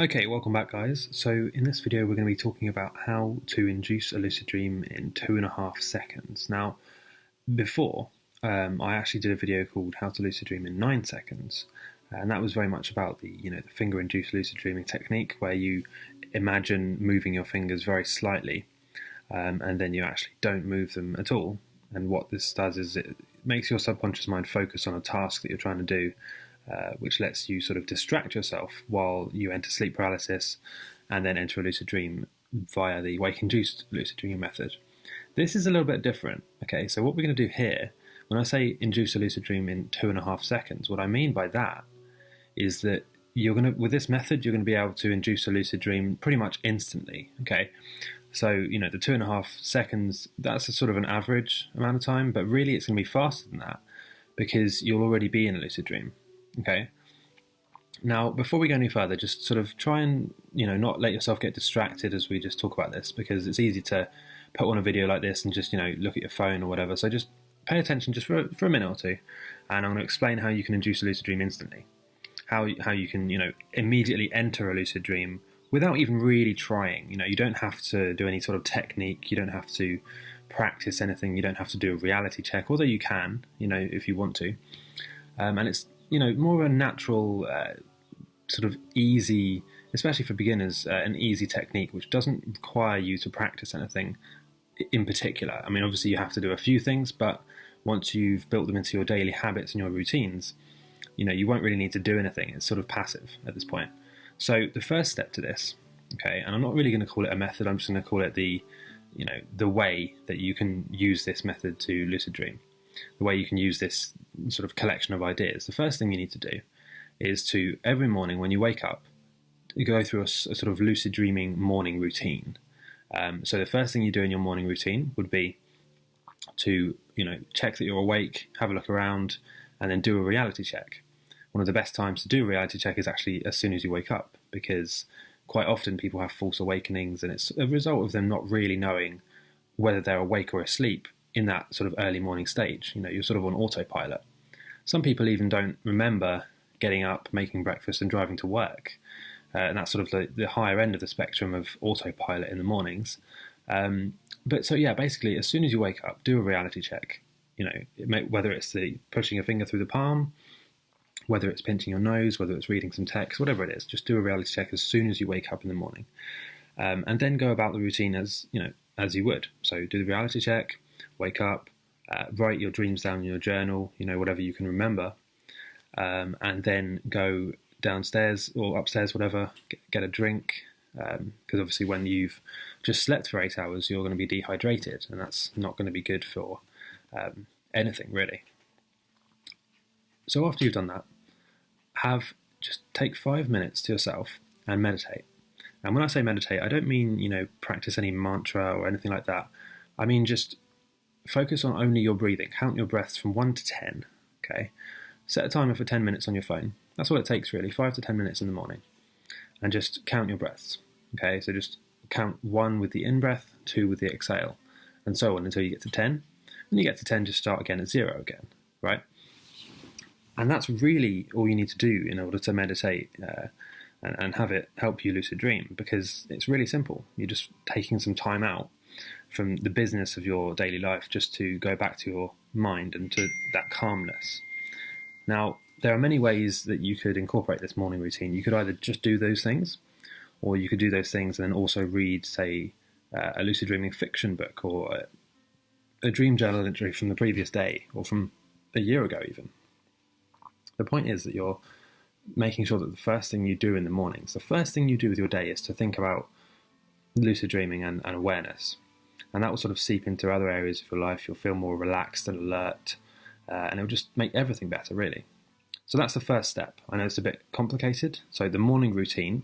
Okay, welcome back guys. So in this video we're going to be talking about how to induce a lucid dream in 2.5 seconds. Now, before, I actually did a video called How to Lucid Dream in 9 seconds, and that was very much about the finger-induced lucid dreaming technique, where you imagine moving your fingers very slightly, and then you actually don't move them at all. And what this does is it makes your subconscious mind focus on a task that you're trying to do, which lets you sort of distract yourself while you enter sleep paralysis and then enter a lucid dream via the wake-induced lucid dreaming method. This is a little bit different. Okay, so what we're going to do here, when I say induce a lucid dream in 2.5 seconds, what I mean by that is that with this method, you're going to be able to induce a lucid dream pretty much instantly. Okay, so the 2.5 seconds, that's a sort of an average amount of time, but really it's going to be faster than that because you'll already be in a lucid dream. Okay. Now, before we go any further, just sort of try and not let yourself get distracted as we just talk about this, because it's easy to put on a video like this and just look at your phone or whatever. So just pay attention just for a minute or two, and I'm going to explain how you can induce a lucid dream instantly, how you can immediately enter a lucid dream without even really trying. You don't have to do any sort of technique. You don't have to practice anything. You don't have to do a reality check, although you can, if you want to. And it's more of a natural, sort of easy, especially for beginners, an easy technique which doesn't require you to practice anything in particular. I mean, obviously you have to do a few things, but once you've built them into your daily habits and your routines, you won't really need to do anything. It's sort of passive at this point. So the first step to this, okay, and I'm not really going to call it a method, I'm just going to call it the way that you can use this method to lucid dream. The way you can use this sort of collection of ideas. The first thing you need to do is to, every morning when you wake up, you go through a sort of lucid dreaming morning routine. So the first thing you do in your morning routine would be to, check that you're awake, have a look around, and then do a reality check. One of the best times to do a reality check is actually as soon as you wake up, because quite often people have false awakenings, and it's a result of them not really knowing whether they're awake or asleep in that sort of early morning stage. You're sort of on autopilot. Some people even don't remember getting up, making breakfast and driving to work. And that's sort of the higher end of the spectrum of autopilot in the mornings. But so yeah, basically as soon as you wake up, do a reality check. Whether it's the pushing a finger through the palm, whether it's pinching your nose, whether it's reading some text, whatever it is, just do a reality check as soon as you wake up in the morning. And then go about the routine as you would. So do the reality check, wake up, write your dreams down in your journal, whatever you can remember, and then go downstairs or upstairs, whatever, get a drink, because obviously when you've just slept for 8 hours, you're going to be dehydrated, and that's not going to be good for anything, really. So after you've done that, just take 5 minutes to yourself and meditate. And when I say meditate, I don't mean, practice any mantra or anything like that. I mean just focus on only your breathing. Count your breaths from 1 to 10, okay? Set a timer for 10 minutes on your phone. That's all it takes, really, 5 to 10 minutes in the morning. And just count your breaths, okay? So just count 1 with the in-breath, 2 with the exhale, and so on until you get to 10. When you get to 10, just start again at 0 again, right? And that's really all you need to do in order to meditate and have it help you lucid dream, because it's really simple. You're just taking some time out from the business of your daily life just to go back to your mind and to that calmness. Now, there are many ways that you could incorporate this morning routine. You could either just do those things, or you could do those things and then also read, say, a lucid dreaming fiction book, or a dream journal entry from the previous day, or from a year ago even. The point is that you're making sure that the first thing you do in the mornings, the first thing you do with your day, is to think about lucid dreaming and awareness. And that will sort of seep into other areas of your life. You'll feel more relaxed and alert, and it'll just make everything better, really. So that's the first step. I know it's a bit complicated. So the morning routine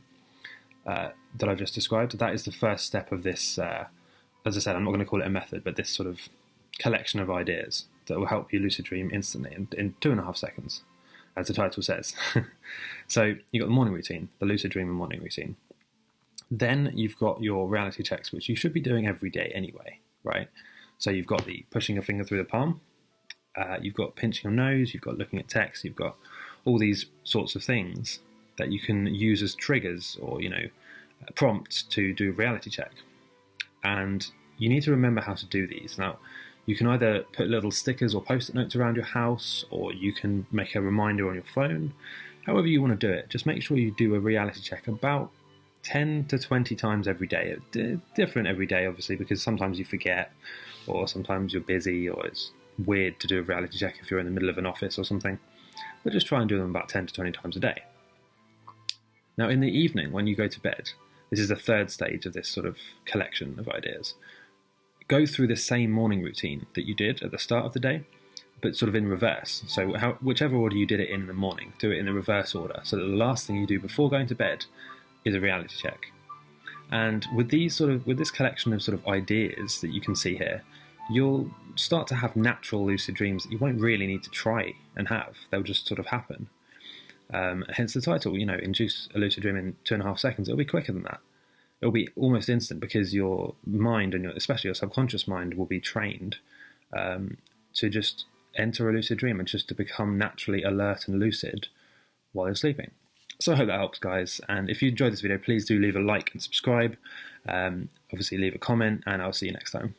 that I've just described, that is the first step of this, as I said, I'm not going to call it a method, but this sort of collection of ideas that will help you lucid dream instantly in 2.5 seconds, as the title says. So you've got the morning routine, the lucid dreaming morning routine. Then you've got your reality checks, which you should be doing every day anyway, right? So you've got the pushing a finger through the palm, you've got pinching your nose, you've got looking at text, you've got all these sorts of things that you can use as triggers or, prompts to do a reality check. And you need to remember how to do these. Now, you can either put little stickers or post-it notes around your house, or you can make a reminder on your phone. However you want to do it, just make sure you do a reality check about 10 to 20 times every day. It's different every day, obviously, because sometimes you forget, or sometimes you're busy, or it's weird to do a reality check if you're in the middle of an office or something. But just try and do them about 10 to 20 times a day. Now, in the evening, when you go to bed, this is the third stage of this sort of collection of ideas. Go through the same morning routine that you did at the start of the day, but sort of in reverse. So whichever order you did it in the morning, do it in the reverse order, so that the last thing you do before going to bed is a reality check. And with this collection of sort of ideas that you can see here, you'll start to have natural lucid dreams that you won't really need to try and have. They'll just sort of happen. Hence the title, induce a lucid dream in 2.5 seconds. It'll be quicker than that. It'll be almost instant, because your mind, and especially your subconscious mind, will be trained to just enter a lucid dream and just to become naturally alert and lucid while you're sleeping. So I hope that helps, guys. And if you enjoyed this video, please do leave a like and subscribe. Obviously leave a comment, and I'll see you next time.